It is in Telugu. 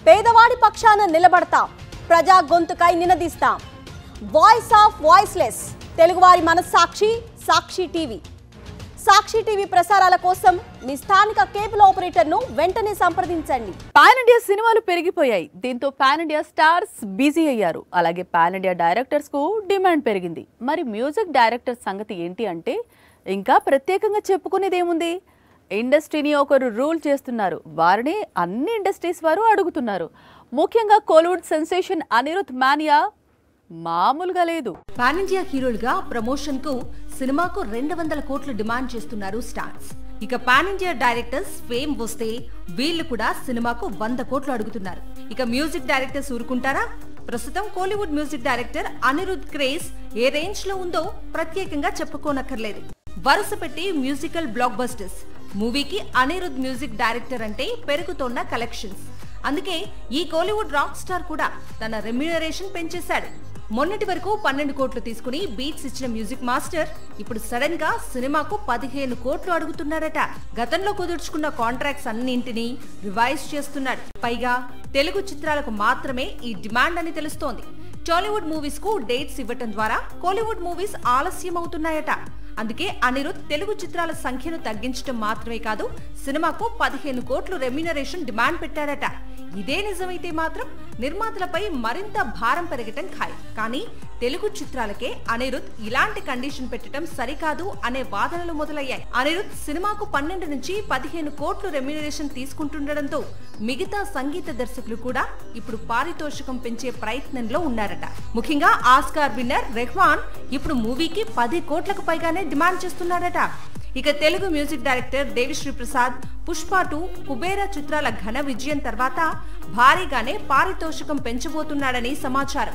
పేదవాడి పక్షాన నిలబడతాం, ప్రజా గొంతుకై నినదిస్తాం. వాయిస్ ఆఫ్ వాయిస్లెస్, తెలుగువారి మనస్సాక్షి సాక్షి టీవీ. సాక్షి టీవీ ప్రసారాల కోసం మీ స్థానిక కేబుల్ ఆపరేటర్ను వెంటనే సంప్రదించండి. పాన్ ఇండియా సినిమాలు పెరిగిపోయాయి. దీంతో పాన్ ఇండియా స్టార్స్ బిజీ అయ్యారు. అలాగే పాన్ ఇండియా డైరెక్టర్స్ కు డిమాండ్ పెరిగింది. మరి మ్యూజిక్ డైరెక్టర్ సంగతి ఏంటి అంటే ఇంకా ప్రత్యేకంగా చెప్పుకునేది ఏముంది? ఇండస్ట్రీని ఒకరు రూల్ చేస్తున్నారు, వారిని అన్ని ఇండస్ట్రీస్ వారు అడుగుతున్నారు. ముఖ్యంగా కోలీవుడ్ సెన్సేషన్ అనిరుద్ మానియా మామూలుగా లేదు. పాన్ ఇండియా హీరోలుగా ప్రమోషన్ కు సినిమాకు 200 కోట్లు డిమాండ్ చేస్తున్నారు స్టార్స్. ఇక పాన్ ఇండియా డైరెక్టర్స్ ఫేమ్ వస్తే వీళ్ళు కూడా సినిమాకు 100 కోట్లు అడుగుతున్నారు. ఇక మ్యూజిక్ డైరెక్టర్స్ ఊరుకుంటారా? ప్రస్తుతం Kollywood music director Anirudh craze ఏ రేంజ్ లో ఉందో ప్రత్యేకంగా చెప్పుకోనక్కర్లేదు. వరుస పెట్టి మ్యూజికల్ బ్లాక్ బస్టర్స్ మూవీకి అనిరుద్ మ్యూజిక్ డైరెక్టర్ అంటే పెరుగుతోన్న కలెక్షన్స్. అందుకే ఈ కోలీవుడ్ రాక్ స్టార్ కూడా తన రెమ్యూనరేషన్ పెంచేశాడు. మొన్నటి వరకు 12 కోట్లు తీసుకుని బీట్స్ ఇచ్చిన మ్యూజిక్ మాస్టర్ ఇప్పుడు సడన్ గా సినిమాకు 15 కోట్లు అడుగుతున్నాడట. గతంలో కుదుర్చుకున్న కాంట్రాక్ట్స్ అన్నింటినీ రివైజ్ చేస్తున్నాడు. పైగా తెలుగు చిత్రాలకు మాత్రమే ఈ డిమాండ్ అని తెలుస్తోంది. టాలీవుడ్ మూవీస్ కు డేట్స్ ఇవ్వటం ద్వారా కోలీవుడ్ మూవీస్ ఆలస్యం అవుతున్నాయట. అందుకే అనిరుద్ తెలుగు చిత్రాల సంఖ్యను తగ్గించడం మాత్రమే కాదు, సినిమాకు 15 కోట్లు రెమ్యూనరేషన్ డిమాండ్ పెట్టాడట. ఇదే నిజమైతే మాత్రం నిర్మాతలపై మరింత భారం పెరగటం ఖాయం. కానీ తెలుగు చిత్రాలకే అనిరుద్ ఇలాంటి కండిషన్ పెట్టడం సరికాదు అనే వాదనలు మొదలయ్యాయి. అనిరుద్ సినిమాకు 12 నుంచి 15 కోట్లు రెమ్యూనరేషన్ తీసుకుంటుండటంతో మిగతా సంగీత దర్శకులు కూడా ఇప్పుడు పారితోషికం పెంచే ప్రయత్నంలో ఉన్నారట. ముఖ్యంగా ఆస్కార్ విన్నర్ రెహ్మాన్ ఇప్పుడు మూవీకి 10 కోట్లకు పైగానే డిమాండ్ చేస్తున్నాడట. ఇక తెలుగు మ్యూజిక్ డైరెక్టర్ దేవిశ్రీ ప్రసాద్ పుష్ప 2, కుబేరా చిత్రాల ఘన విజయం తర్వాత భారీగానే పారితోషికం పెంచబోతున్నాడని సమాచారం.